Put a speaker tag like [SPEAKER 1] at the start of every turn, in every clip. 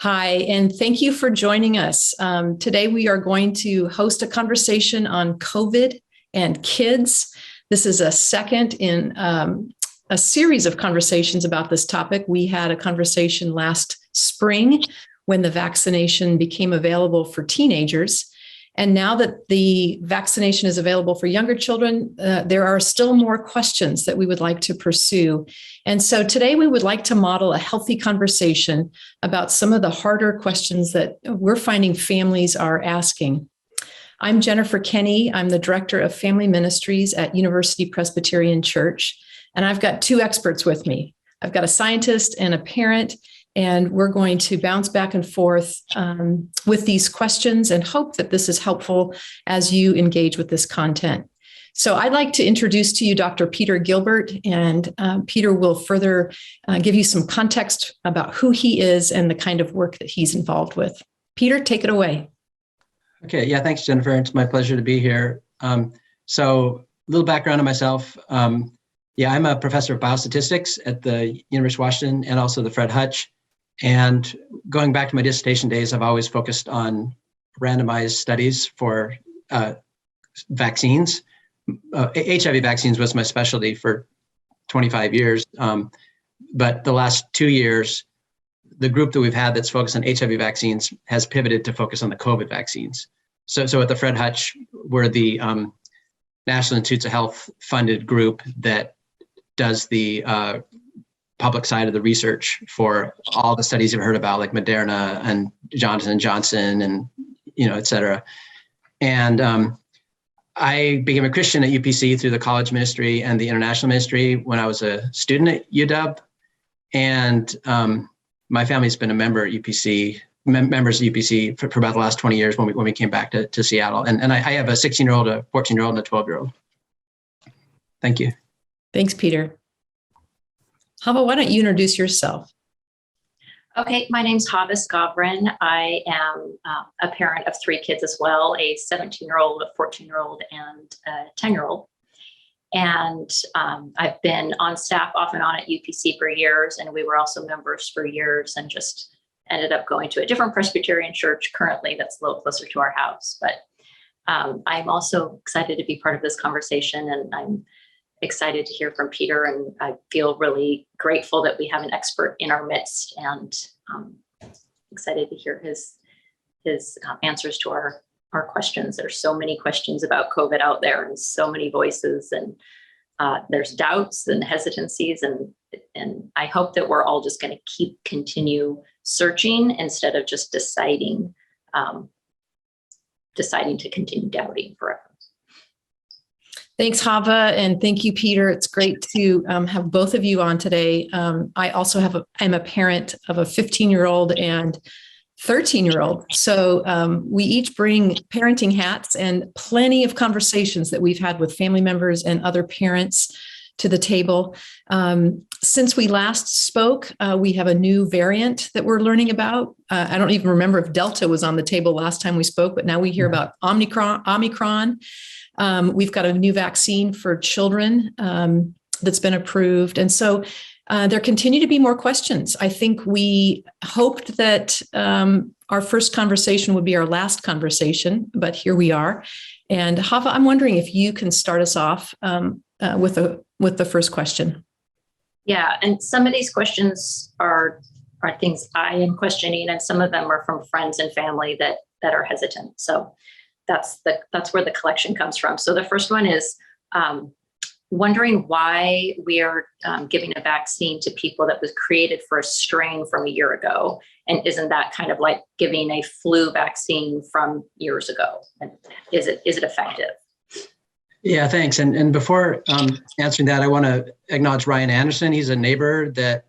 [SPEAKER 1] Hi, and thank you for joining us. Today, we are going to host a conversation on COVID and kids. This is a second in a series of conversations about this topic. We had a conversation last spring when the vaccination became available for teenagers. And now that the vaccination is available for younger children, there are still more questions that we would like to pursue. And so today we would like to model a healthy conversation about some of the harder questions that we're finding families are asking. I'm Jennifer Kenney. I'm the Director of Family Ministries at University Presbyterian Church. And I've got two experts with me. I've got a scientist and a parent. And we're going to bounce back and forth with these questions and hope that this is helpful as you engage with this content. So I'd like to introduce to you Dr. Peter Gilbert, and Peter will further give you some context about who he is and the kind of work that he's involved with. Peter, take it away.
[SPEAKER 2] Okay, yeah, thanks, Jennifer. It's my pleasure to be here. So a little background on myself. Yeah, I'm a professor of biostatistics at the University of Washington and also the Fred Hutch. And going back to my dissertation days, I've always focused on randomized studies for vaccines. HIV vaccines was my specialty for 25 years. But the last 2 years, the group that we've had that's focused on HIV vaccines has pivoted to focus on the COVID vaccines. So at the Fred Hutch, we're the National Institutes of Health funded group that does the public side of the research for all the studies you've heard about, like Moderna and Johnson & Johnson and, et cetera. And I became a Christian at UPC through the college ministry and the international ministry when I was a student at UW. And my family's been a member at UPC, members of UPC for about the last 20 years when we came back to Seattle. And I have a 16-year-old, a 14-year-old, and a 12-year-old. Thank you.
[SPEAKER 1] Thanks, Peter. Hava, why don't you introduce yourself?
[SPEAKER 3] Okay, my name's Hava Skovron. I am a parent of 3 kids as well, a 17-year-old, a 14-year-old, and a 10-year-old. And I've been on staff off and on at UPC for years, and we were also members for years and just ended up going to a different Presbyterian church currently that's a little closer to our house. But I'm also excited to be part of this conversation, and I'm excited to hear from Peter, and I feel really grateful that we have an expert in our midst, and excited to hear his answers to our questions. There's so many questions about COVID out there, and so many voices, and there's doubts and hesitancies, and I hope that we're all just going to continue searching instead of just deciding to continue doubting forever.
[SPEAKER 1] Thanks, Hava, and thank you, Peter. It's great to have both of you on today. I also I'm a parent of a 15-year-old and 13-year-old. So we each bring parenting hats and plenty of conversations that we've had with family members and other parents to the table. Since we last spoke, we have a new variant that we're learning about. I don't even remember if Delta was on the table last time we spoke, but now we hear about Omicron. We've got a new vaccine for children that's been approved. And so there continue to be more questions. I think we hoped that our first conversation would be our last conversation, but here we are. And Hava, I'm wondering if you can start us off with the first question.
[SPEAKER 3] Yeah, and some of these questions are things I am questioning, and some of them are from friends and family that are hesitant. So that's where the collection comes from. So the first one is wondering why we are giving a vaccine to people that was created for a strain from a year ago. And isn't that kind of like giving a flu vaccine from years ago? And is it effective?
[SPEAKER 2] Yeah, thanks. And before answering that, I want to acknowledge Ryan Anderson. He's a neighbor that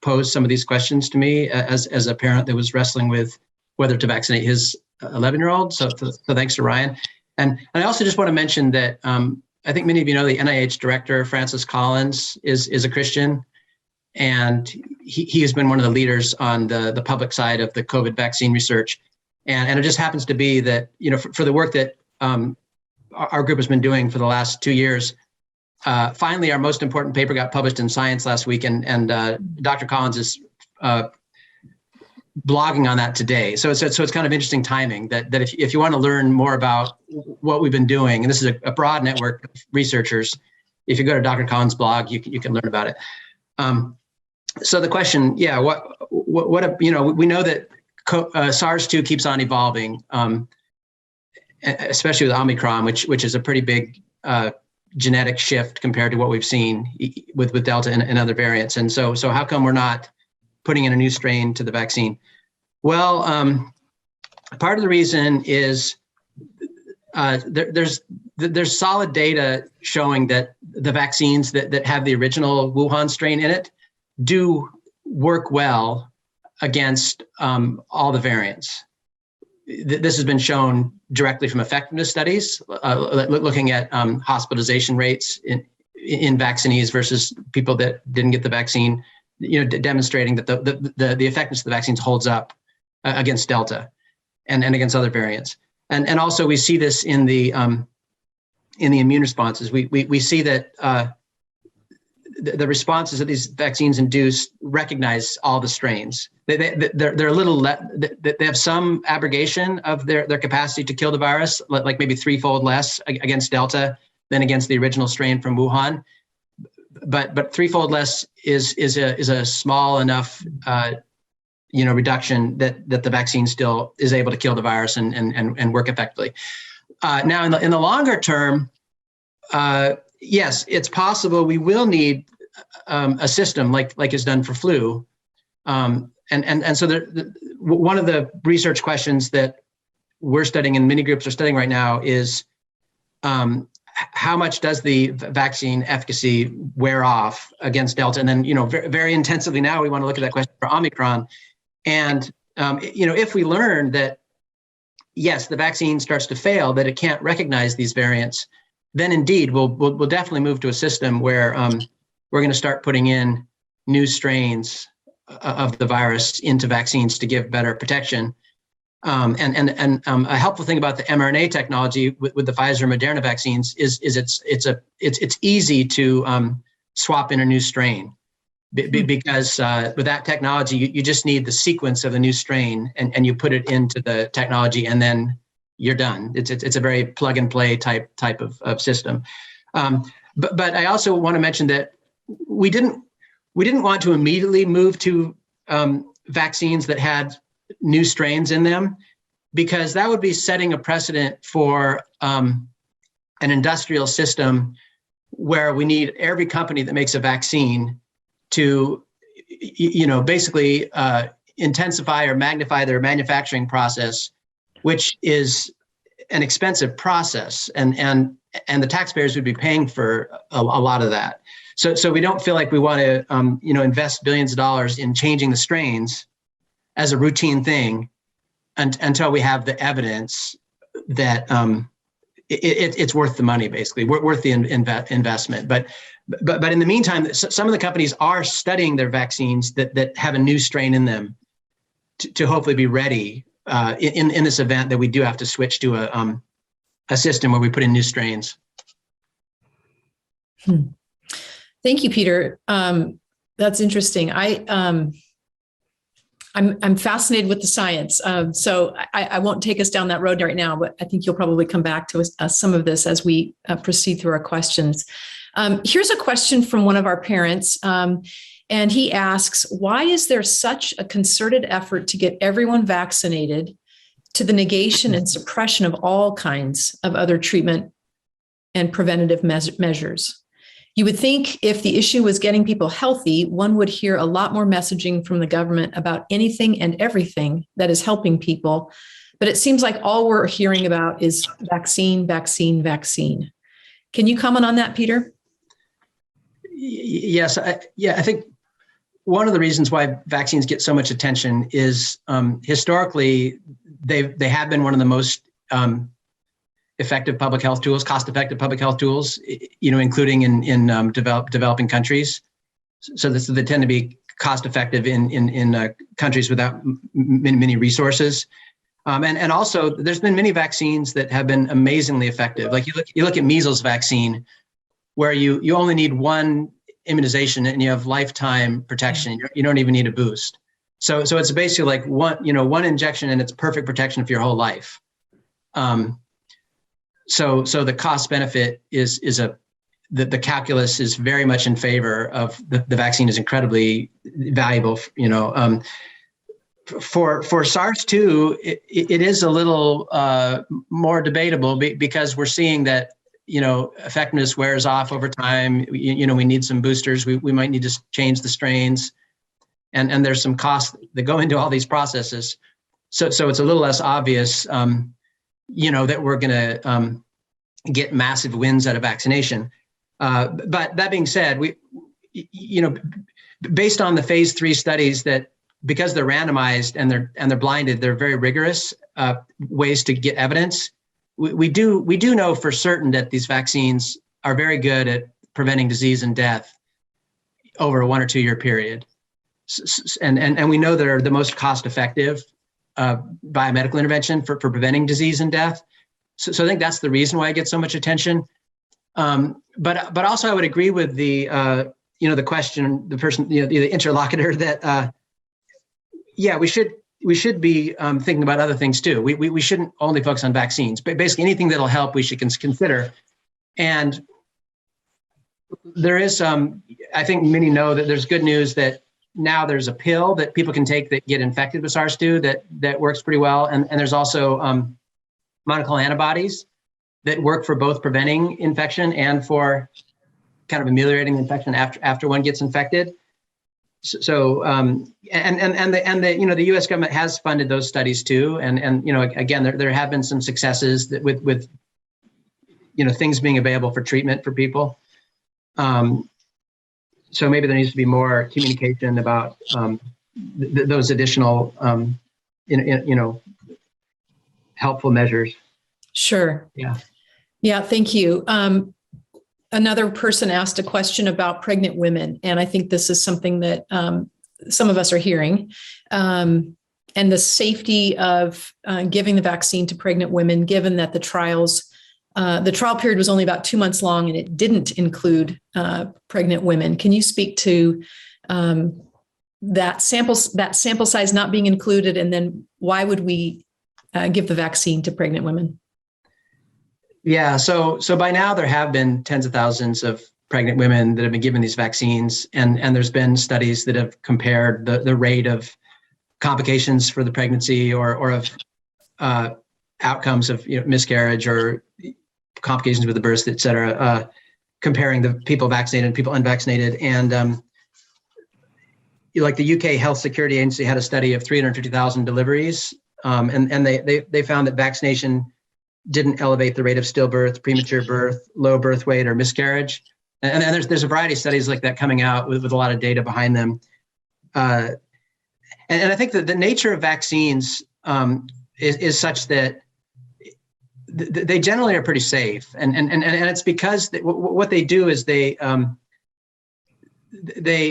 [SPEAKER 2] posed some of these questions to me as a parent that was wrestling with whether to vaccinate his 11-year-old. So thanks to Ryan. And I also just want to mention that I think many of you know the NIH director, Francis Collins, is a Christian. And he has been one of the leaders on the public side of the COVID vaccine research. And it just happens to be that, for the work that our group has been doing for the last 2 years, finally, our most important paper got published in Science last week. And Dr. Collins is blogging on that today. So it's kind of interesting timing that if you want to learn more about what we've been doing, and this is a broad network of researchers, if you go to Dr. Collins' blog, you can learn about it. So the question, yeah, what we know that SARS-2 keeps on evolving, especially with Omicron, which is a pretty big genetic shift compared to what we've seen with Delta and other variants. And so how come we're not putting in a new strain to the vaccine? Well, part of the reason is there's solid data showing that the vaccines that have the original Wuhan strain in it do work well against all the variants. This has been shown directly from effectiveness studies, looking at hospitalization rates in vaccinees versus people that didn't get the vaccine, demonstrating that the effectiveness of the vaccines holds up against Delta and against other variants. And also we see this in the immune responses. We see that the responses that these vaccines induce recognize all the strains. They're a little they have some abrogation of their capacity to kill the virus, like maybe threefold less against Delta than against the original strain from Wuhan. But threefold less is a small enough reduction that the vaccine still is able to kill the virus and work effectively. Now in the longer term, yes, it's possible we will need a system like is done for flu. And so one of the research questions that we're studying and many groups are studying right now is how much does the vaccine efficacy wear off against Delta? And then, very intensively now we want to look at that question for Omicron. And, if we learn that, yes, the vaccine starts to fail, that it can't recognize these variants, then indeed we'll definitely move to a system where we're going to start putting in new strains of the virus into vaccines to give better protection. And a helpful thing about the mRNA technology with the Pfizer Moderna vaccines is it's easy to swap in a new strain because with that technology you just need the sequence of the new strain and you put it into the technology and then you're done. It's a very plug and play type of system. But I also want to mention that we didn't want to immediately move to vaccines that had new strains in them, because that would be setting a precedent for an industrial system where we need every company that makes a vaccine to, basically intensify or magnify their manufacturing process, which is an expensive process, and the taxpayers would be paying for a lot of that. So we don't feel like we want to, invest billions of dollars in changing the strains as a routine thing until we have the evidence that it's worth the money, basically, worth the investment. But in the meantime, some of the companies are studying their vaccines that have a new strain in them to hopefully be ready in this event that we do have to switch to a system where we put in new strains.
[SPEAKER 1] Thank you, Peter. That's interesting. I'm fascinated with the science. So I won't take us down that road right now, but I think you'll probably come back to some of this as we proceed through our questions. Here's a question from one of our parents. And he asks, why is there such a concerted effort to get everyone vaccinated to the negation and suppression of all kinds of other treatment and preventative measures? You would think if the issue was getting people healthy, one would hear a lot more messaging from the government about anything and everything that is helping people. But it seems like all we're hearing about is vaccine, vaccine, vaccine. Can you comment on that, Peter?
[SPEAKER 2] Yes. I think one of the reasons why vaccines get so much attention is historically, they have been one of the most effective public health tools, cost-effective public health tools, including in developing countries. So they tend to be cost-effective in countries without many resources. And also, there's been many vaccines that have been amazingly effective. Like you look at measles vaccine, where you only need one immunization and you have lifetime protection. You don't even need a boost. So it's basically like one injection and it's perfect protection for your whole life. So the cost benefit is the calculus is very much in favor of the vaccine is incredibly valuable. For SARS-2, it is a little more debatable because we're seeing that effectiveness wears off over time. We need some boosters. We might need to change the strains, and there's some costs that go into all these processes. So it's a little less obvious, that we're going to get massive wins out of vaccination. But that being said, based on the phase 3 studies that, because they're randomized and they're blinded, they're very rigorous ways to get evidence. We do know for certain that these vaccines are very good at preventing disease and death over a 1 or 2 year period, and we know they're the most cost effective biomedical intervention for preventing disease and death. So I think that's the reason why I get so much attention. But also I would agree with the the question, the person, the interlocutor that we should be thinking about other things too. We shouldn't only focus on vaccines, but basically anything that'll help we should consider. And there is I think many know that there's good news that now there's a pill that people can take that get infected with SARS-2 that works pretty well. And there's also monoclonal antibodies that work for both preventing infection and for kind of ameliorating infection after one gets infected. So the U.S. government has funded those studies too, and again there have been some successes that with things being available for treatment for people. So maybe there needs to be more communication about those additional helpful measures.
[SPEAKER 1] Sure. Yeah. Thank you. Another person asked a question about pregnant women, and I think this is something that some of us are hearing, and the safety of giving the vaccine to pregnant women, given that the trial period was only about 2 months long and it didn't include pregnant women. Can you speak to that sample size not being included, and then why would we give the vaccine to pregnant women?
[SPEAKER 2] Yeah, so by now there have been tens of thousands of pregnant women that have been given these vaccines, and there's been studies that have compared the rate of complications for the pregnancy or of outcomes of miscarriage or complications with the birth, et cetera, comparing the people vaccinated and people unvaccinated. And like the UK Health Security Agency had a study of 350,000 deliveries, and they found that vaccination didn't elevate the rate of stillbirth, premature birth, low birth weight, or miscarriage. And there's a variety of studies like that coming out with a lot of data behind them. And I think that the nature of vaccines is such that they generally are pretty safe. And it's because what they do is they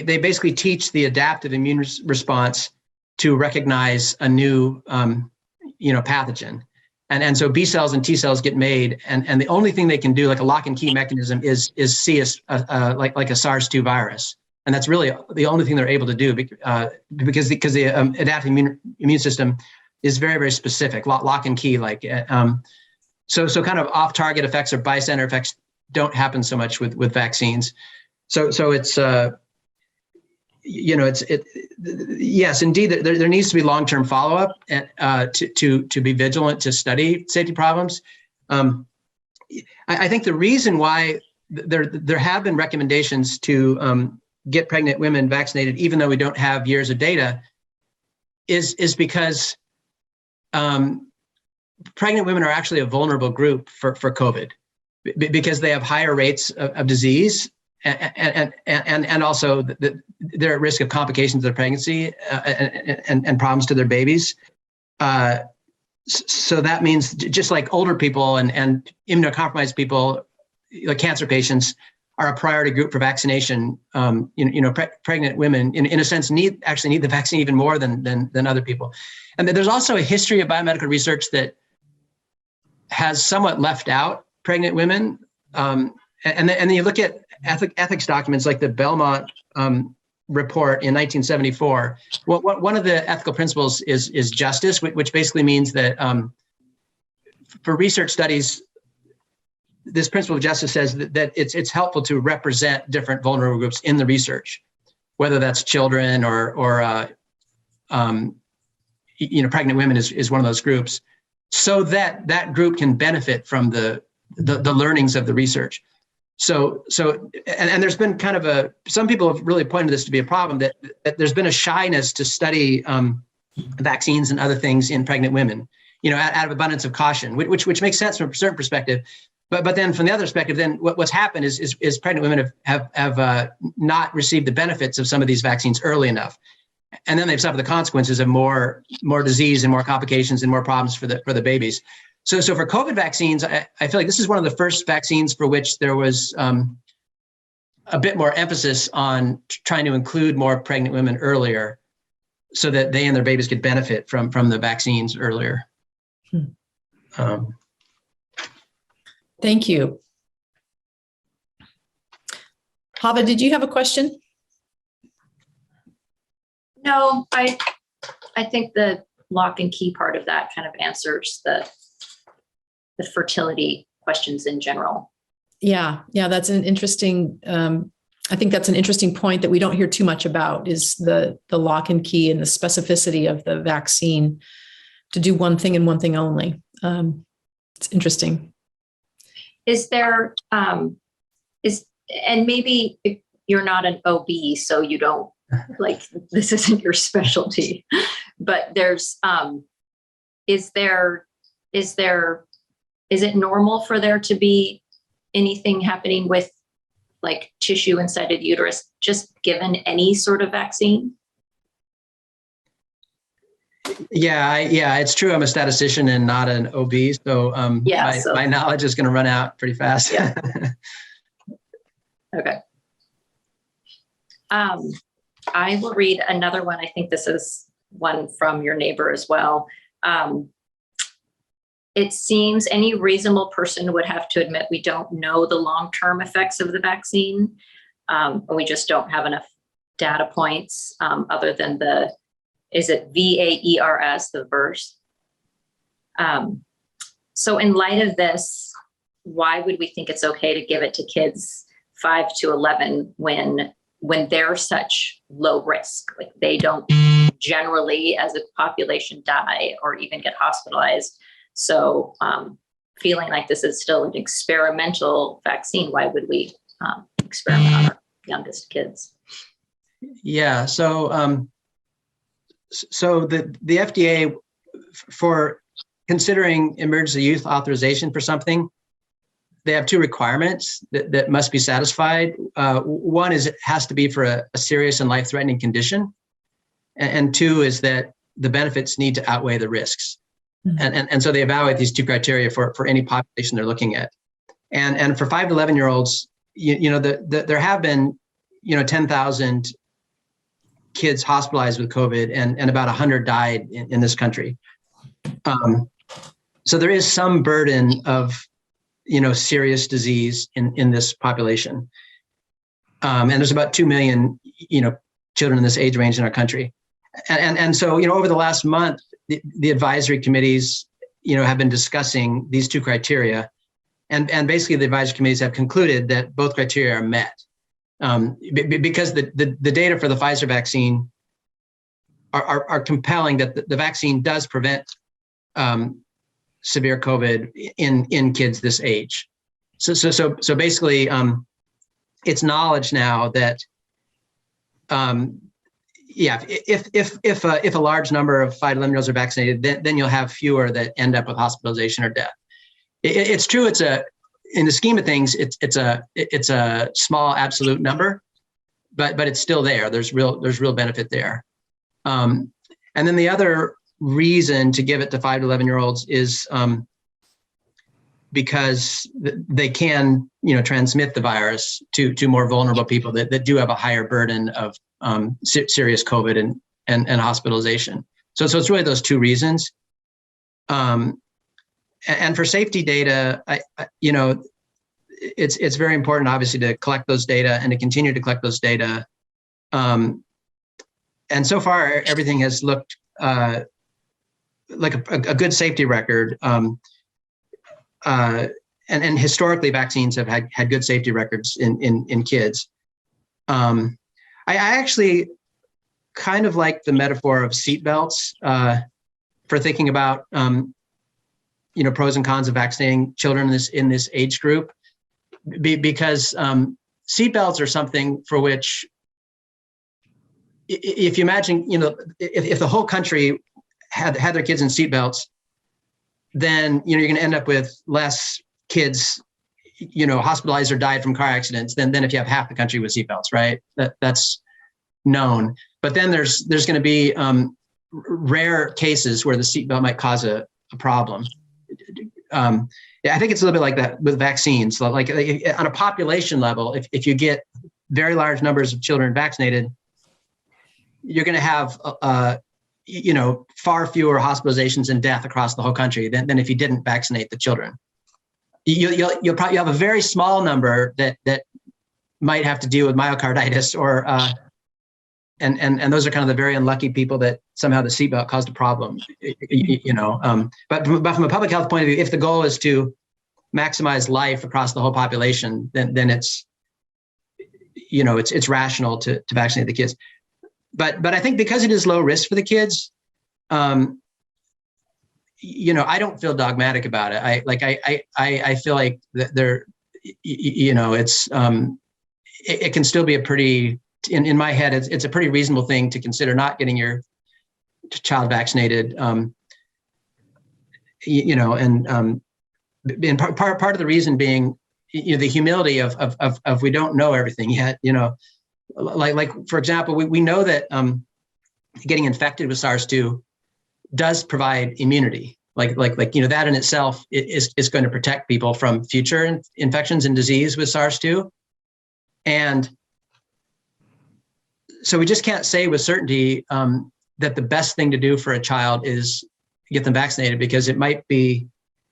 [SPEAKER 2] basically teach the adaptive immune response to recognize a new pathogen. And so B cells and T cells get made, and the only thing they can do, like a lock and key mechanism, is see like a SARS-2 virus, and that's really the only thing they're able to do because the adaptive immune system is very, very specific, lock and key. So kind of off-target effects or bystander effects don't happen so much with vaccines. So it's yes, indeed, there needs to be long-term follow-up to be vigilant to study safety problems. I think the reason why there have been recommendations to get pregnant women vaccinated, even though we don't have years of data, is because pregnant women are actually a vulnerable group for COVID because they have higher rates of disease. And also they're at risk of complications of their pregnancy and problems to their babies. So that means just like older people and immunocompromised people, like cancer patients, are a priority group for vaccination. Pregnant women, in a sense, need the vaccine even more than other people. And there's also a history of biomedical research that has somewhat left out pregnant women. And then you look at ethics documents like the Belmont report in 1974. One of the ethical principles is justice, which basically means that for research studies, this principle of justice says that it's helpful to represent different vulnerable groups in the research, whether that's children or pregnant women is one of those groups, so that group can benefit from the learnings of the research. So there's been kind of some people have really pointed this to be a problem, that there's been a shyness to study vaccines and other things in pregnant women, out of abundance of caution, which makes sense from a certain perspective. But then from the other perspective, then what's happened is pregnant women have not received the benefits of some of these vaccines early enough. And then they've suffered the consequences of more disease and more complications and more problems for the babies. So for COVID vaccines, I feel like this is one of the first vaccines for which there was a bit more emphasis on trying to include more pregnant women earlier, so that they and their babies could benefit from the vaccines earlier.
[SPEAKER 1] Thank you. Hava, did you have a question?
[SPEAKER 3] No, I think the lock and key part of that kind of answers the fertility questions in general.
[SPEAKER 1] Yeah, that's an interesting, I think that's an interesting point that we don't hear too much about, is the lock and key and the specificity of the vaccine to do one thing and one thing only. It's interesting.
[SPEAKER 3] Is there, and maybe if you're not an OB, so you don't, this isn't your specialty, but there's, is it normal for there to be anything happening with tissue inside of the uterus, just given any sort of vaccine?
[SPEAKER 2] Yeah, it's true. I'm a statistician and not an OB, so my knowledge is going to run out pretty fast.
[SPEAKER 3] Yeah. Okay. I will read another one. I think this is one from your neighbor as well. It seems any reasonable person would have to admit we don't know the long-term effects of the vaccine. We just don't have enough data points other than is it VAERS, the verse? So in light of this, why would we think it's okay to give it to kids 5 to 11 when they're such low risk? They don't generally, as a population, die or even get hospitalized. So feeling like this is still an experimental vaccine, why would we experiment on our youngest kids?
[SPEAKER 2] Yeah, so the FDA, for considering emergency use authorization for something, they have two requirements that must be satisfied. One is it has to be for a serious and life-threatening condition. And two is that the benefits need to outweigh the risks. Mm-hmm. And so they evaluate these two criteria for any population they're looking at. And for 5 to 11-year-olds, there have been 10,000 kids hospitalized with COVID, and about 100 died in this country. So there is some burden of serious disease in this population. And there's about 2 million, children in this age range in our country. And so, over the last month, the advisory committees, have been discussing these two criteria. And basically the advisory committees have concluded that both criteria are met. Because the data for the Pfizer vaccine are compelling that the vaccine does prevent severe COVID in kids this age. So basically, it's knowledge now that if a large number of 5 to 11-year-olds are vaccinated, then you'll have fewer that end up with hospitalization or death. It's true. In the scheme of things, it's a small absolute number, but it's still there. There's real benefit there. And then the other reason to give it to 5 to 11-year-olds is because they can, transmit the virus to more vulnerable people that do have a higher burden of serious COVID and hospitalization. So it's really those two reasons. And for safety data, it's very important, obviously, to collect those data and to continue to collect those data And so far, everything has looked like a good safety record. And historically, vaccines have had good safety records in kids. I actually kind of like the metaphor of seatbelts for thinking about pros and cons of vaccinating children in this age group, because seatbelts are something for which, if you imagine, if the whole country had their kids in seatbelts, then you're going to end up with less kids, hospitalized or died from car accidents than if you have half the country with seatbelts, right? That's known. But then there's going to be rare cases where the seatbelt might cause a problem. I think it's a little bit like that with vaccines. So like on a population level, if you get very large numbers of children vaccinated, you're going to have far fewer hospitalizations and death across the whole country than if you didn't vaccinate the children. You'll probably have a very small number that might have to deal with myocarditis or and those are kind of the very unlucky people that somehow the seatbelt caused a problem. But from a public health point of view, if the goal is to maximize life across the whole population, then it's rational to vaccinate the kids. But I think because it is low risk for the kids, I don't feel dogmatic about it. I feel like they're, it can still be a pretty, in my head, it's a pretty reasonable thing to consider not getting your child vaccinated. And part of the reason being, the humility of we don't know everything yet. Like for example, we know that getting infected with SARS-2 does provide immunity. Like that in itself is going to protect people from future infections and disease with SARS-2. And so we just can't say with certainty that the best thing to do for a child is get them vaccinated, because it might be,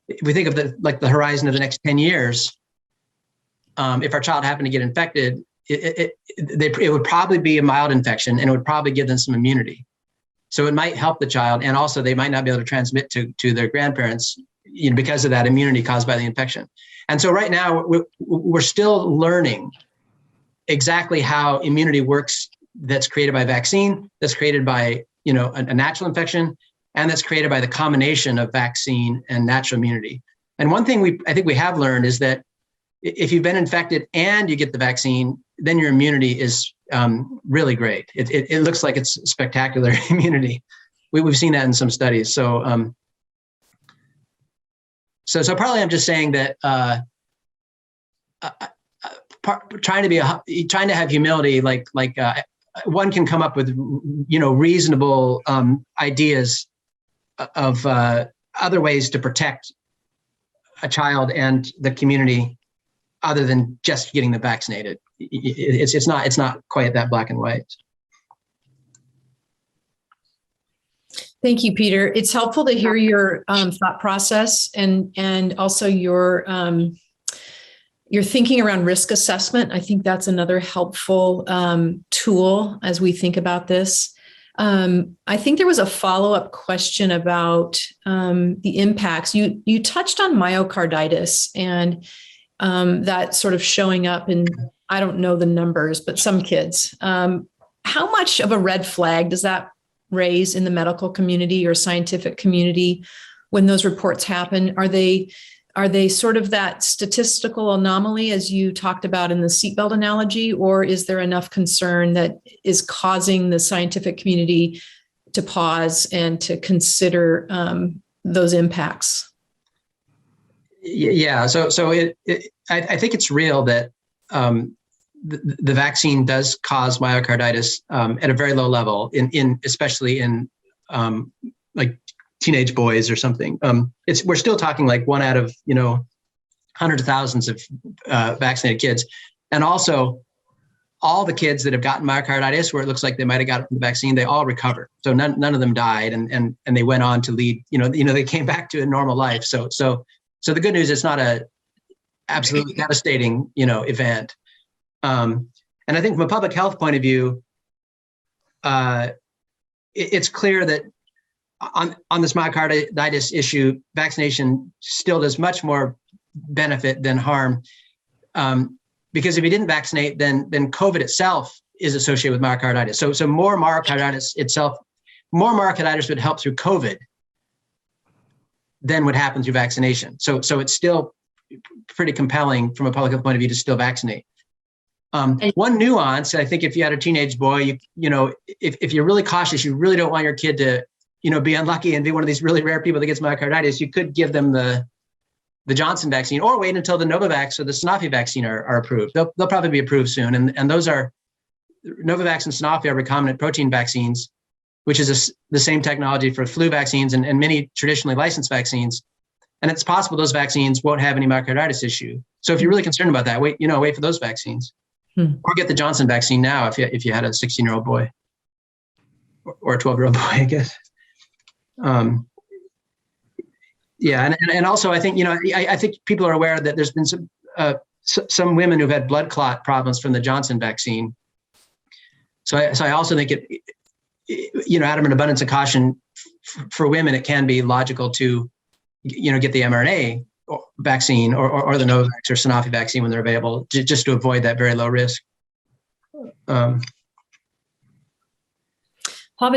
[SPEAKER 2] if we think of the horizon of the next 10 years, if our child happened to get infected, it would probably be a mild infection and it would probably give them some immunity. So it might help the child, and also they might not be able to transmit to their grandparents, because of that immunity caused by the infection. And so right now we're still learning exactly how immunity works that's created by vaccine, that's created by a natural infection, and that's created by the combination of vaccine and natural immunity. And one thing I think we have learned is that if you've been infected and you get the vaccine, then your immunity is really great. It looks like it's spectacular immunity. We've seen that in some studies. So partly I'm just saying that trying to have humility, like one can come up with reasonable ideas of other ways to protect a child and the community, other than just getting them vaccinated. It's not quite that black and white.
[SPEAKER 1] Thank you, Peter. It's helpful to hear your thought process and also your thinking around risk assessment. I think that's another helpful tool as we think about this. I think there was a follow-up question about the impacts. You touched on myocarditis and that sort of showing up in, I don't know the numbers, but some kids. How much of a red flag does that raise in the medical community or scientific community when those reports happen? Are they sort of that statistical anomaly as you talked about in the seatbelt analogy, or is there enough concern that is causing the scientific community to pause and to consider those impacts?
[SPEAKER 2] Yeah, so I think it's real that the vaccine does cause myocarditis at a very low level, especially in like teenage boys or something. We're still talking like 1 out of hundreds of thousands of vaccinated kids, and also all the kids that have gotten myocarditis where it looks like they might have got it from the vaccine, they all recovered. So none of them died, and they went on to lead. They came back to a normal life. So the good news, it's not a absolutely devastating event. And I think from a public health point of view, it's clear that on this myocarditis issue, vaccination still does much more benefit than harm. Because if you didn't vaccinate, then COVID itself is associated with myocarditis. So more myocarditis itself, more myocarditis would help through COVID than would happen through vaccination. So it's still pretty compelling from a public health point of view to still vaccinate. One nuance, I think, if you had a teenage boy, if you're really cautious, you really don't want your kid to, be unlucky and be one of these really rare people that gets myocarditis, you could give them the Johnson vaccine, or wait until the Novavax or the Sanofi vaccine are approved. They'll probably be approved soon. And those are, Novavax and Sanofi are recombinant protein vaccines, which is the same technology for flu vaccines and many traditionally licensed vaccines. And it's possible those vaccines won't have any myocarditis issue. So if you're really concerned about that, wait for those vaccines. Or get the Johnson vaccine now if you had a 16-year-old boy or a 12-year-old boy, I guess. And also I think, I think people are aware that there's been some women who've had blood clot problems from the Johnson vaccine. So I also think out of an abundance of caution for women, it can be logical to, get the mRNA vaccine or the Novavax or Sanofi vaccine when they're available, just to avoid that very low risk.
[SPEAKER 1] Hava,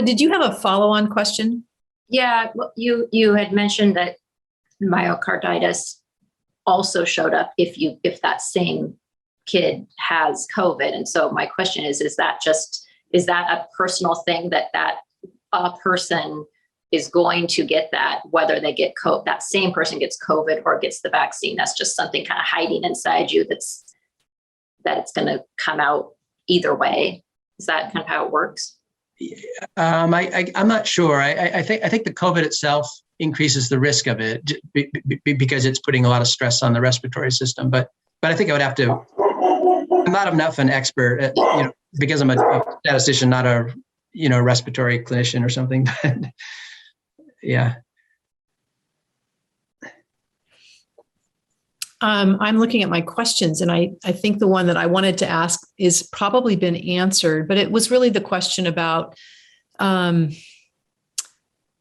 [SPEAKER 1] did you have a follow-on question?
[SPEAKER 3] Yeah, well, you had mentioned that myocarditis also showed up if that same kid has COVID. And so my question is that a personal thing that a person is going to get that, whether they get that same person gets COVID or gets the vaccine? That's just something kind of hiding inside you that it's going to come out either way. Is that kind of how it works?
[SPEAKER 2] I'm not sure. I think the COVID itself increases the risk of it because it's putting a lot of stress on the respiratory system. But I think I would have to. I'm not enough an expert, because I'm a statistician, not a respiratory clinician or something. But yeah.
[SPEAKER 1] I'm looking at my questions, and I think the one that I wanted to ask is probably been answered, but it was really the question about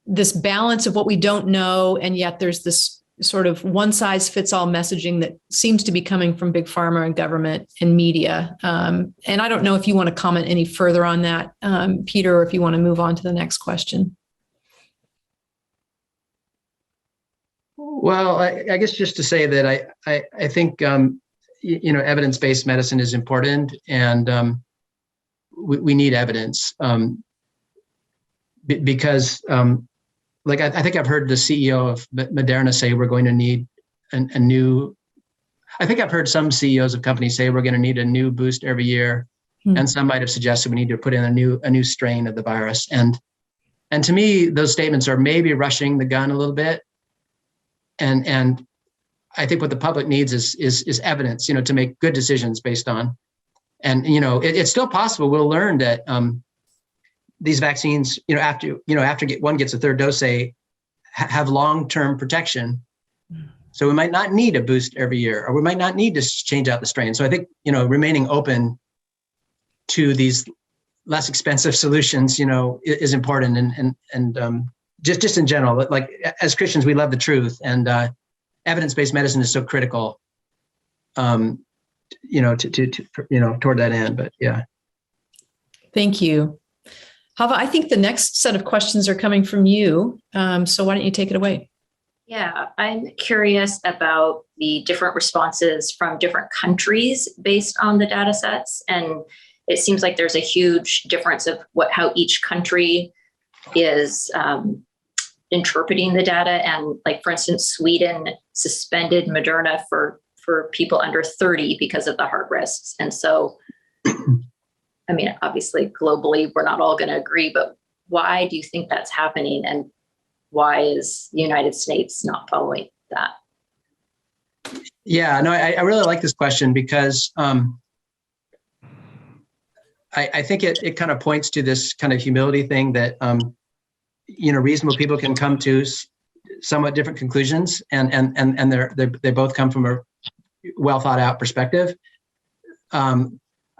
[SPEAKER 1] this balance of what we don't know, and yet there's this sort of one size fits all messaging that seems to be coming from big pharma and government and media. And I don't know if you want to comment any further on that, Peter, or if you want to move on to the next question.
[SPEAKER 2] Well, I guess just to say that I think, evidence-based medicine is important, and we need evidence because I think I've heard the CEO of Moderna say we're going to need a new, I think I've heard some CEOs of companies say we're going to need a new boost every year. And some might have suggested we need to put in a new strain of the virus. And to me, those statements are maybe rushing the gun a little bit. And I think what the public needs is evidence, to make good decisions based on. And, it's still possible we'll learn that these vaccines, after one gets a third dose, have long-term protection. So we might not need a boost every year, or we might not need to change out the strain. So I think, remaining open to these less expensive solutions, is important. And just in general, like as Christians, we love the truth, and evidence-based medicine is so critical, toward that end. But yeah.
[SPEAKER 1] Thank you. Hava, I think the next set of questions are coming from you. So why don't you take it away?
[SPEAKER 3] Yeah, I'm curious about the different responses from different countries based on the data sets. And it seems like there's a huge difference of how each country is interpreting the data. And like, for instance, Sweden suspended Moderna for people under 30 because of the heart risks. And so, I mean, obviously, globally, we're not all going to agree, but why do you think that's happening? And why is the United States not following that?
[SPEAKER 2] Yeah, no, I really like this question because I think it kind of points to this kind of humility thing that, reasonable people can come to somewhat different conclusions, and they both come from a well thought out perspective.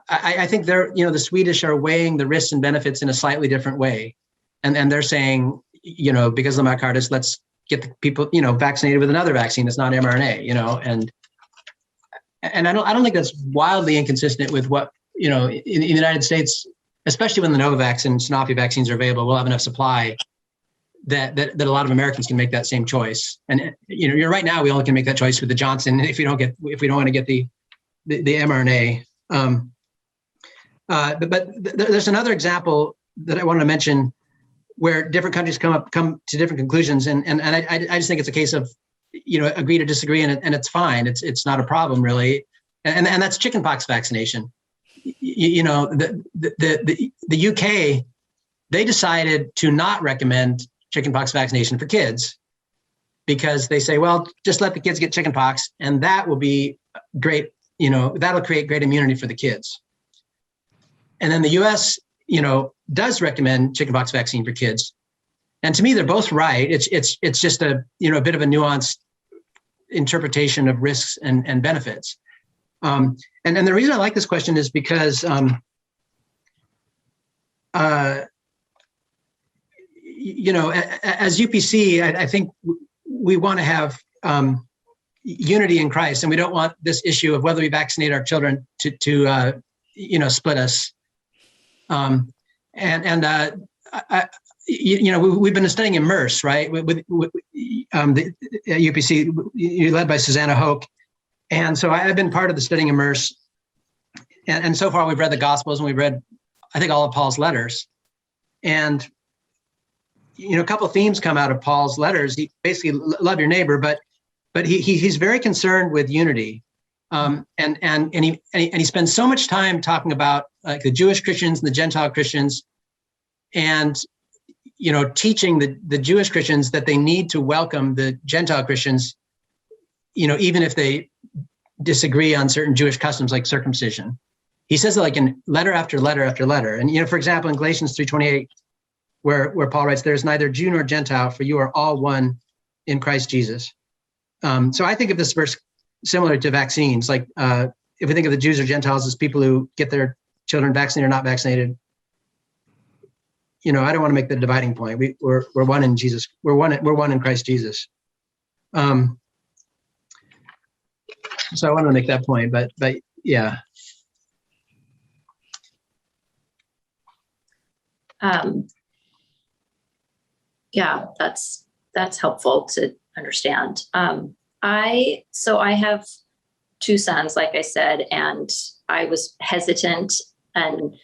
[SPEAKER 2] I think the Swedish are weighing the risks and benefits in a slightly different way. And they're saying, because of the myocarditis, let's get the people, vaccinated with another vaccine that's not mRNA, and I don't think that's wildly inconsistent with what, in the United States, especially when the Novavax and Sanofi vaccines are available, we'll have enough supply that a lot of Americans can make that same choice. And, you're right now, we only can make that choice with the Johnson if we don't want to get the mRNA. But there's another example that I want to mention where different countries come to different conclusions, and I just think it's a case of agree to disagree, and it's fine. It's not a problem really, and that's chickenpox vaccination. The UK, they decided to not recommend chickenpox vaccination for kids because they say, well, just let the kids get chickenpox, and that will be great. That'll create great immunity for the kids. And then the US, does recommend chickenpox vaccine for kids. And to me, they're both right. It's just a bit of a nuanced interpretation of risks and benefits. And the reason I like this question is because as UPC, I think we want to have unity in Christ, and we don't want this issue of whether we vaccinate our children to split us. We've been studying Immerse, right? With the UPC, led by Susanna Hoke. And so I've been part of the studying Immerse. And so far we've read the Gospels and we've read, I think, all of Paul's letters. And, a couple of themes come out of Paul's letters. He basically love your neighbor, but he's very concerned with unity. And he spends so much time talking about like the Jewish Christians and the Gentile Christians, and teaching the Jewish Christians that they need to welcome the Gentile Christians, even if they disagree on certain Jewish customs like circumcision. He says it like in letter after letter after letter. And for example, in Galatians 3:28, where Paul writes, "There is neither Jew nor Gentile, for you are all one in Christ Jesus." So I think of this verse similar to vaccines. Like if we think of the Jews or Gentiles as people who get their children vaccinated or not vaccinated, I don't want to make the dividing point. We're one in Jesus. We're one in Christ Jesus. So I want to make that point, but yeah.
[SPEAKER 3] Yeah, that's helpful to understand. I have two sons, like I said, and I was hesitant. And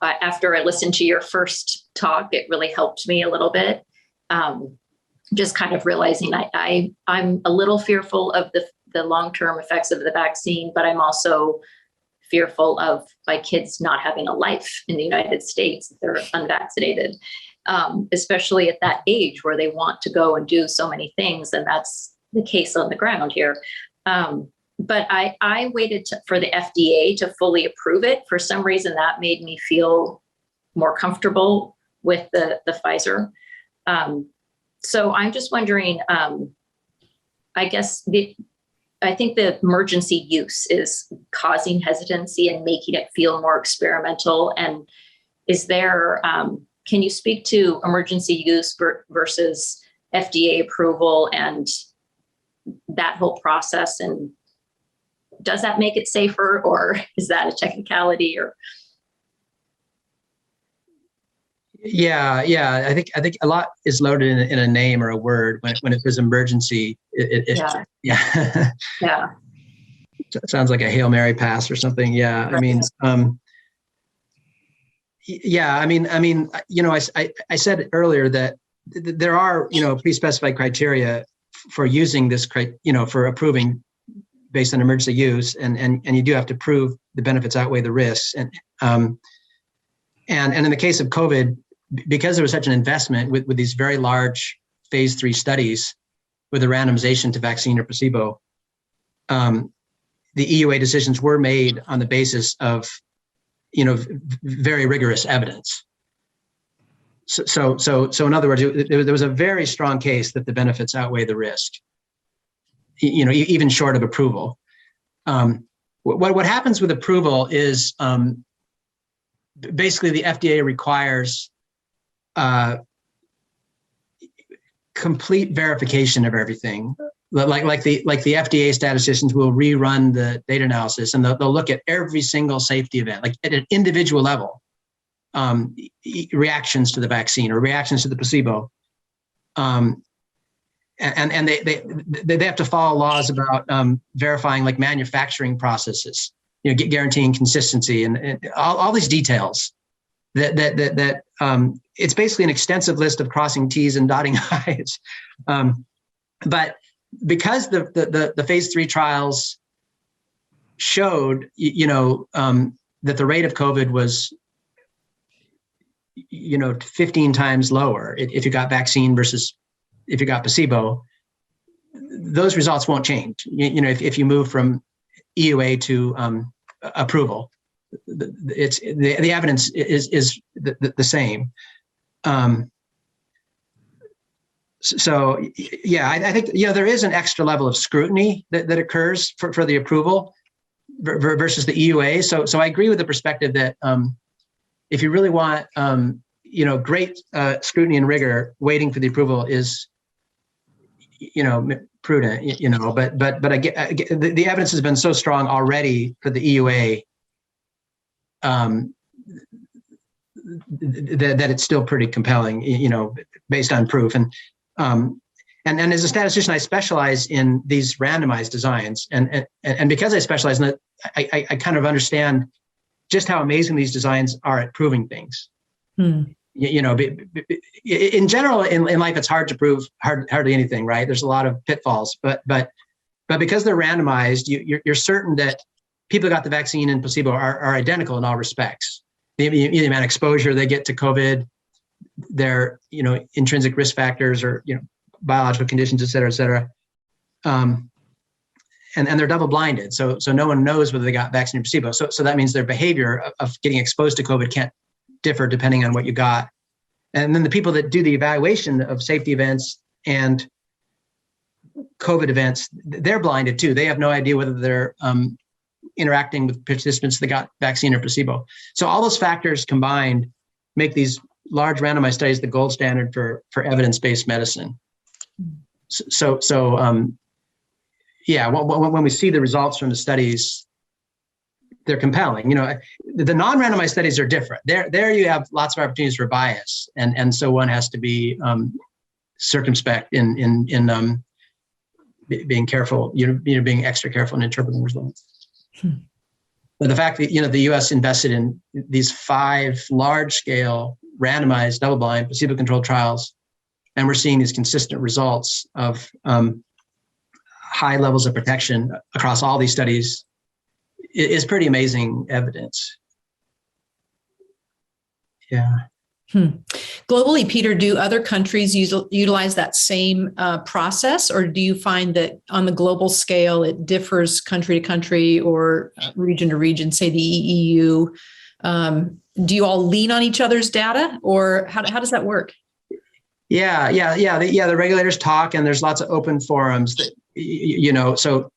[SPEAKER 3] after I listened to your first talk, it really helped me a little bit. Just kind of realizing I'm a little fearful of the long-term effects of the vaccine, but I'm also fearful of my kids not having a life in the United States if they're unvaccinated, especially at that age where they want to go and do so many things. And that's the case on the ground here. But I waited for the FDA to fully approve it. For some reason, that made me feel more comfortable with the Pfizer. So I'm just wondering, I think the emergency use is causing hesitancy and making it feel more experimental. And is there, can you speak to emergency use versus FDA approval and that whole process? And does that make it safer, or is that a technicality? Or
[SPEAKER 2] Yeah. I think a lot is loaded in a name or a word when it says emergency. Yeah.
[SPEAKER 3] Yeah.
[SPEAKER 2] It sounds like a Hail Mary pass or something. Yeah. Right. I said earlier that there are pre-specified criteria for using this for approving based on emergency use, and you do have to prove the benefits outweigh the risks. And in the case of COVID, because there was such an investment with these very large phase 3 studies with a randomization to vaccine or placebo, the EUA decisions were made on the basis of, very rigorous evidence. So in other words, there was a very strong case that the benefits outweigh the risk, even short of approval. what happens with approval is basically the FDA requires complete verification of everything. Like the FDA statisticians will rerun the data analysis, and they'll look at every single safety event, like at an individual level, reactions to the vaccine or reactions to the placebo. And they have to follow laws about verifying like manufacturing processes, guaranteeing consistency and all these details. That it's basically an extensive list of crossing T's and dotting I's. But because the phase 3 trials showed, that the rate of COVID was, 15 times lower if you got vaccine versus if you got placebo, those results won't change. If you move from EUA to approval, the evidence is the same. So yeah, I think there is an extra level of scrutiny that occurs for the approval versus the EUA. So I agree with the perspective that if you really want great scrutiny and rigor, waiting for the approval is prudent. But I get the evidence has been so strong already for the EUA that it's still pretty compelling, based on proof. And as a statistician, I specialize in these randomized designs, and because I specialize in it, I kind of understand just how amazing these designs are at proving things. In general, in life, it's hard to prove hardly anything, right? There's a lot of pitfalls, but because they're randomized, you're certain that people who got the vaccine and placebo are identical in all respects. The amount of exposure they get to COVID, their intrinsic risk factors or biological conditions, et cetera, and they're double blinded, so no one knows whether they got vaccine or placebo. So that means their behavior of getting exposed to COVID can't differ depending on what you got. And then the people that do the evaluation of safety events and COVID events, they're blinded too. They have no idea whether they're interacting with participants that got vaccine or placebo. So all those factors combined make these large randomized studies the gold standard for evidence-based medicine. So when we see the results from the studies, they're compelling. The non-randomized studies are different. There you have lots of opportunities for bias, and so one has to be circumspect in being careful. Being extra careful in interpreting results. But the fact that the U.S. invested in these 5 large-scale randomized, double-blind, placebo-controlled trials, and we're seeing these consistent results of high levels of protection across all these studies is pretty amazing evidence. Yeah.
[SPEAKER 1] Globally, Peter, do other countries utilize that same process, or do you find that on the global scale it differs country to country or region to region, say the EU? Do you all lean on each other's data, or how does that work?
[SPEAKER 2] Yeah. The regulators talk, and there's lots of open forums that, so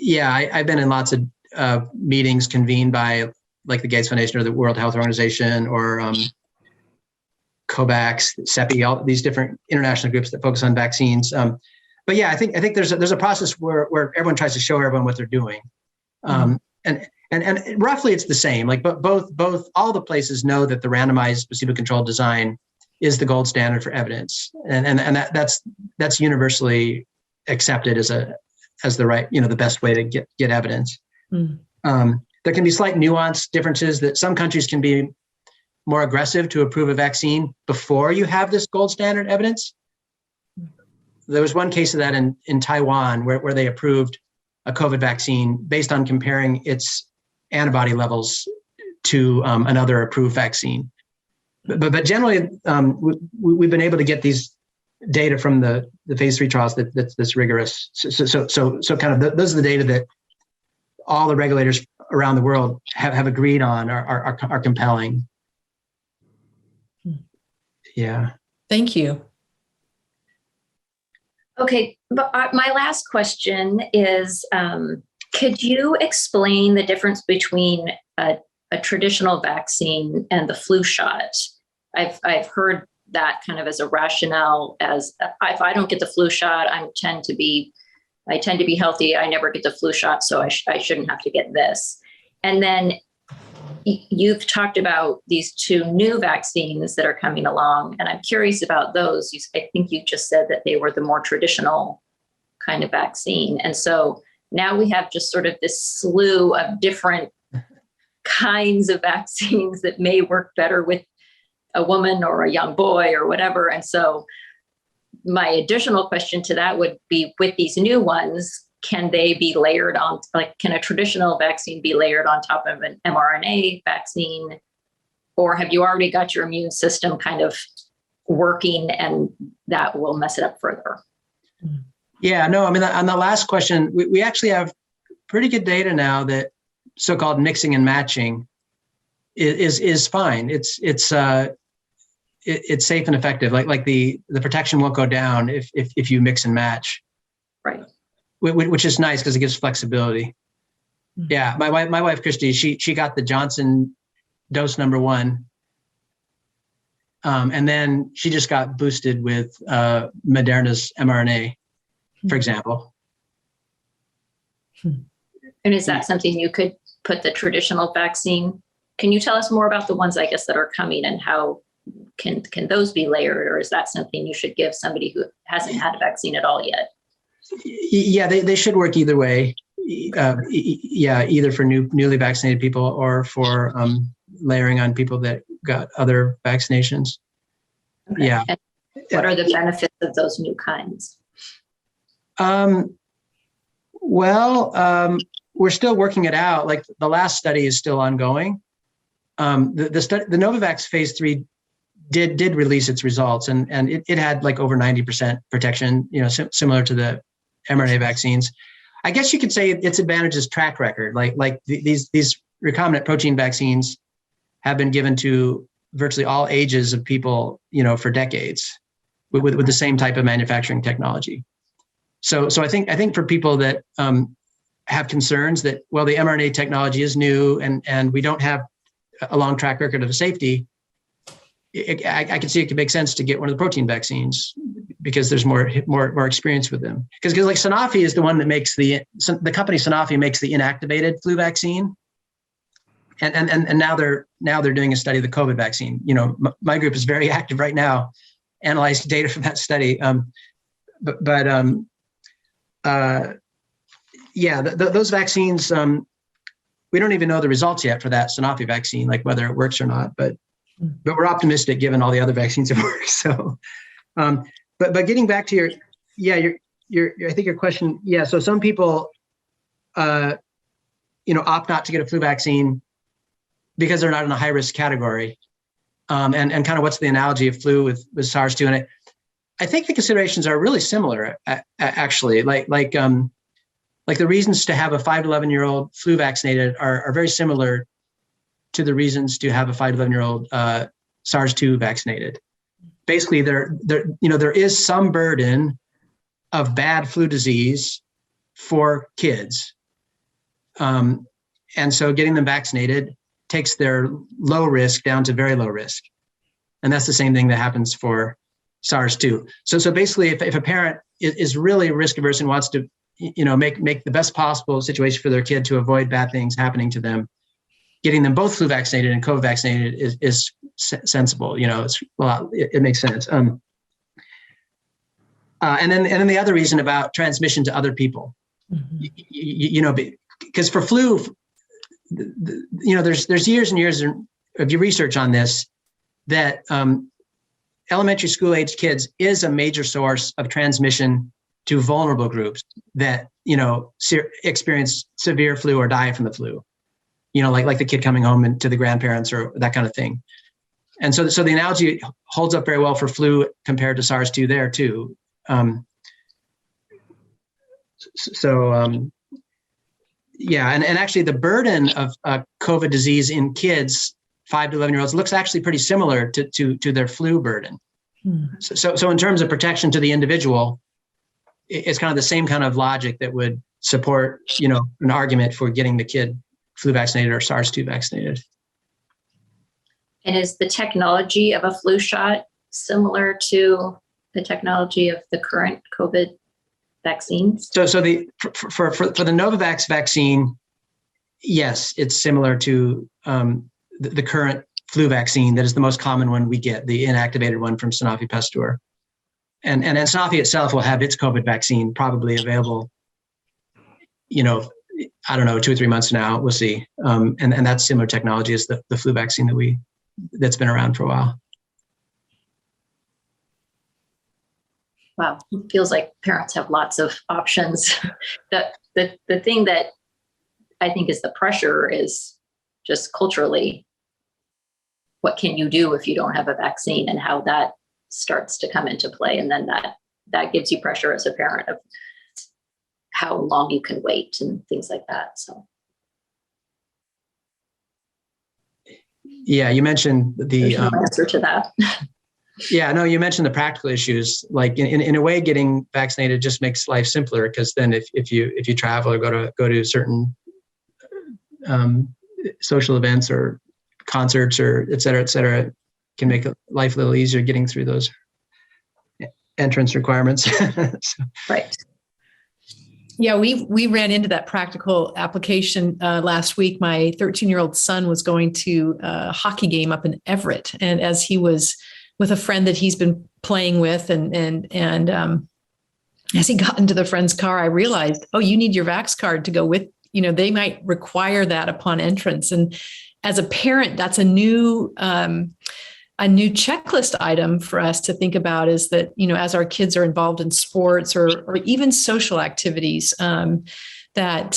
[SPEAKER 2] yeah, I've been in lots of meetings convened by like the Gates Foundation or the World Health Organization or COVAX, CEPI, all these different international groups that focus on vaccines. But yeah, I think there's a process where everyone tries to show everyone what they're doing. And roughly it's the same, like, but both all the places know that the randomized placebo-controlled design is the gold standard for evidence. And that's universally accepted as the right, the best way to get evidence. There can be slight nuance differences that some countries can be more aggressive to approve a vaccine before you have this gold standard evidence. There was one case of that in Taiwan where they approved a COVID vaccine based on comparing its antibody levels to another approved vaccine. But generally, we've been able to get these data from the phase 3 trials that's rigorous. So kind of those are the data that all the regulators around the world have agreed on are compelling. Yeah.
[SPEAKER 1] Thank you.
[SPEAKER 3] Okay, but my last question is, Could you explain the difference between a traditional vaccine and the flu shot? I've heard that kind of as a rationale, as if I don't get the flu shot, I tend to be healthy. I never get the flu shot, so I shouldn't have to get this. And then you've talked about these two new vaccines that are coming along, and I'm curious about those. I think you just said that they were the more traditional kind of vaccine. And so now we have just sort of this slew of different kinds of vaccines that may work better with a woman or a young boy or whatever. And so my additional question to that would be, with these new ones, can they be layered on, like, can a traditional vaccine be layered on top of an mRNA vaccine? Or have you already got your immune system kind of working and that will mess it up further?
[SPEAKER 2] Yeah, no, I mean, on the last question, we actually have pretty good data now that so-called mixing and matching is fine. It's safe and effective. Like the protection won't go down if you mix and match.
[SPEAKER 3] Right.
[SPEAKER 2] Which is nice because it gives flexibility. Mm-hmm. Yeah, my wife Christy, she got the Johnson dose number 1, and then she just got boosted with Moderna's mRNA, for example.
[SPEAKER 3] And is that something you could put the traditional vaccine? Can you tell us more about the ones, I guess, that are coming, and how can those be layered, or is that something you should give somebody who hasn't had a vaccine at all yet?
[SPEAKER 2] Yeah, they should work either way. Either for newly vaccinated people or for layering on people that got other vaccinations. Okay. Yeah.
[SPEAKER 3] And what are the benefits of those new kinds?
[SPEAKER 2] We're still working it out. Like, the last study is still ongoing. The Novavax phase 3 did release its results, and it had like over 90% protection, similar to the mRNA vaccines. I guess you could say its advantage is track record. Like these recombinant protein vaccines have been given to virtually all ages of people, for decades, with the same type of manufacturing technology. So I think for people that have concerns that, well, the mRNA technology is new and we don't have a long track record of safety, I can see it could make sense to get one of the protein vaccines because there's more experience with them. Because like Sanofi is the one that makes the company Sanofi makes the inactivated flu vaccine, and now they're doing a study of the COVID vaccine. My group is very active right now, analyzing data from that study. Those vaccines, we don't even know the results yet for that Sanofi vaccine, like whether it works or not, but we're optimistic given all the other vaccines that work. So, but getting back to your I think your question, so some people, opt not to get a flu vaccine because they're not in a high risk category. And kind of what's the analogy of flu with SARS-2? And I think the considerations are really similar, actually. Like the reasons to have a 5 to 11-year-old flu vaccinated are very similar to the reasons to have a 5 to 11-year-old SARS-2 vaccinated. Basically, there is some burden of bad flu disease for kids, and so getting them vaccinated takes their low risk down to very low risk, and that's the same thing that happens for SARS-2. So basically, if a parent is really risk averse and wants to, make the best possible situation for their kid to avoid bad things happening to them, getting them both flu vaccinated and COVID vaccinated is sensible. It makes sense. And then the other reason about transmission to other people, because for flu, there's years and years of research on this, that elementary school age kids is a major source of transmission to vulnerable groups that, experience severe flu or die from the flu. Like the kid coming home and to the grandparents or that kind of thing. And so the analogy holds up very well for flu compared to SARS-2 there too. And actually the burden of COVID disease in kids, 5 to 11-year-olds, looks actually pretty similar to their flu burden. So in terms of protection to the individual, it's kind of the same kind of logic that would support, an argument for getting the kid flu vaccinated or SARS-2 vaccinated.
[SPEAKER 3] And is the technology of a flu shot similar to the technology of the current COVID vaccines?
[SPEAKER 2] So for the Novavax vaccine, yes, it's similar to the current flu vaccine that is the most common one we get, the inactivated one from Sanofi Pasteur. And Sanofi itself will have its COVID vaccine probably available, I don't know, 2 or 3 months from now, we'll see. And that's similar technology as the flu vaccine that's been around for a while.
[SPEAKER 3] Wow, it feels like parents have lots of options. The thing that I think is the pressure is just culturally, what can you do if you don't have a vaccine, and how that starts to come into play. And then that gives you pressure as a parent of how long you can wait and things like that. So.
[SPEAKER 2] Yeah, you mentioned
[SPEAKER 3] There's no answer to that.
[SPEAKER 2] Yeah, no, you mentioned the practical issues. Like in a way, getting vaccinated just makes life simpler, because then if you travel or go to certain social events or concerts or et cetera, can make life a little easier getting through those entrance requirements. So.
[SPEAKER 3] Right.
[SPEAKER 1] Yeah, we ran into that practical application last week. My 13-year-old son was going to a hockey game up in Everett, and as he was with a friend that he's been playing with, and as he got into the friend's car, I realized, oh, you need your Vax card to go with. They might require that upon entrance, and as a parent, that's a new checklist item for us to think about, is that, as our kids are involved in sports or even social activities, that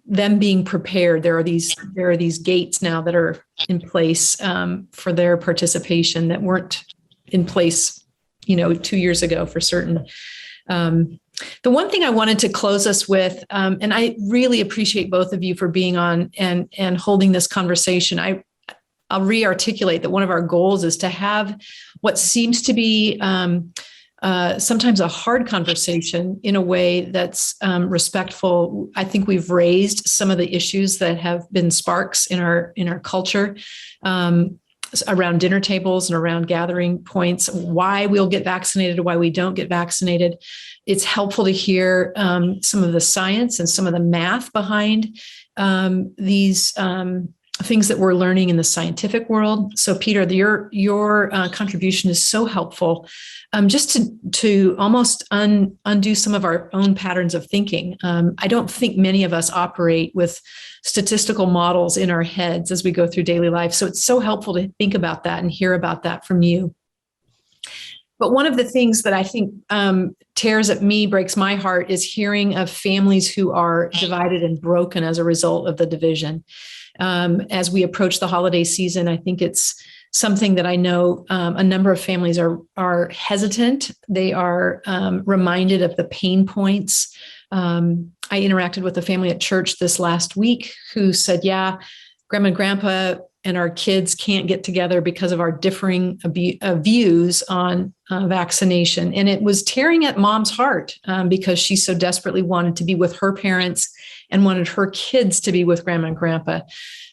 [SPEAKER 1] them being prepared, there are these gates now that are in place for their participation that weren't in place, 2 years ago for certain. The one thing I wanted to close us with, and I really appreciate both of you for being on and holding this conversation. I'll re-articulate that one of our goals is to have what seems to be sometimes a hard conversation in a way that's respectful. I think we've raised some of the issues that have been sparks in our culture around dinner tables and around gathering points, why we'll get vaccinated, why we don't get vaccinated. It's helpful to hear some of the science and some of the math behind these things that we're learning in the scientific world. So, Peter, your contribution is so helpful, just to almost undo some of our own patterns of thinking. I don't think many of us operate with statistical models in our heads as we go through daily life. So it's so helpful to think about that and hear about that from you. But one of the things that I think tears at me, breaks my heart, is hearing of families who are divided and broken as a result of the division. As we approach the holiday season, I think it's something that I know a number of families are hesitant. They are reminded of the pain points. I interacted with a family at church this last week who said, yeah, Grandma and Grandpa and our kids can't get together because of our differing views on vaccination. And it was tearing at Mom's heart because she so desperately wanted to be with her parents and wanted her kids to be with Grandma and Grandpa.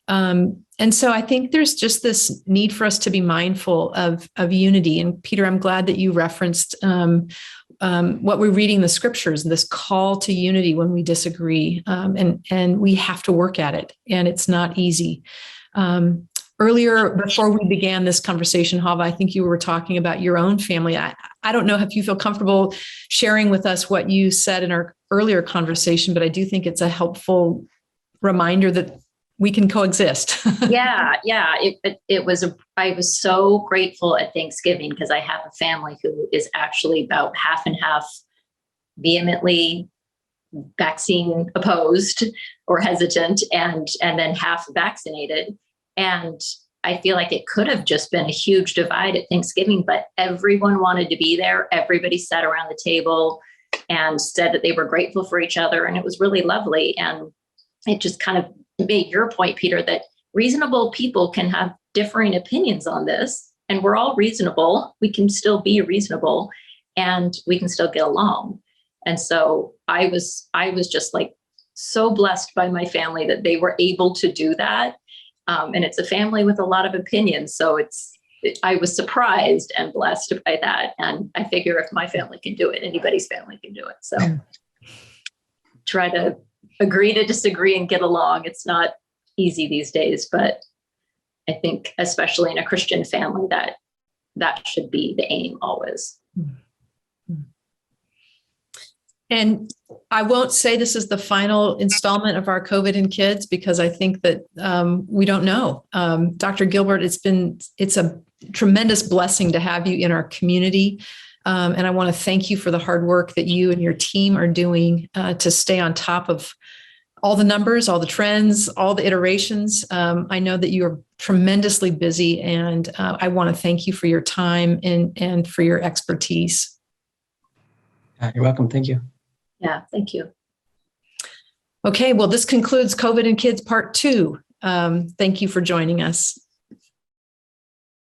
[SPEAKER 1] And so I think there's just this need for us to be mindful of unity. And Peter, I'm glad that you referenced what we're reading in the scriptures, this call to unity when we disagree. And we have to work at it, and it's not easy. Earlier, before we began this conversation, Hava, I think you were talking about your own family. I don't know if you feel comfortable sharing with us what you said in our earlier conversation, but I do think it's a helpful reminder that we can coexist.
[SPEAKER 3] Yeah. I was so grateful at Thanksgiving because I have a family who is actually about half and half vehemently vaccine opposed or hesitant, and then half vaccinated. And I feel like it could have just been a huge divide at Thanksgiving, but everyone wanted to be there. Everybody sat around the table and said that they were grateful for each other. And it was really lovely. And it just kind of made your point, Peter, that reasonable people can have differing opinions on this, and we're all reasonable. We can still be reasonable, and we can still get along. And so I was just like so blessed by my family that they were able to do that. And it's a family with a lot of opinions. So I was surprised and blessed by that. And I figure if my family can do it, anybody's family can do it. So try to agree to disagree and get along. It's not easy these days, but I think especially in a Christian family, that should be the aim always.
[SPEAKER 1] And I won't say this is the final installment of our COVID in Kids, because I think that we don't know. Dr. Gilbert, it's a tremendous blessing to have you in our community. And I want to thank you for the hard work that you and your team are doing to stay on top of all the numbers, all the trends, all the iterations. I know that you are tremendously busy, and I want to thank you for your time and for your expertise.
[SPEAKER 2] You're welcome. Thank you.
[SPEAKER 3] Yeah, thank you.
[SPEAKER 1] Okay, well, this concludes COVID in Kids Part 2. Thank you for joining us.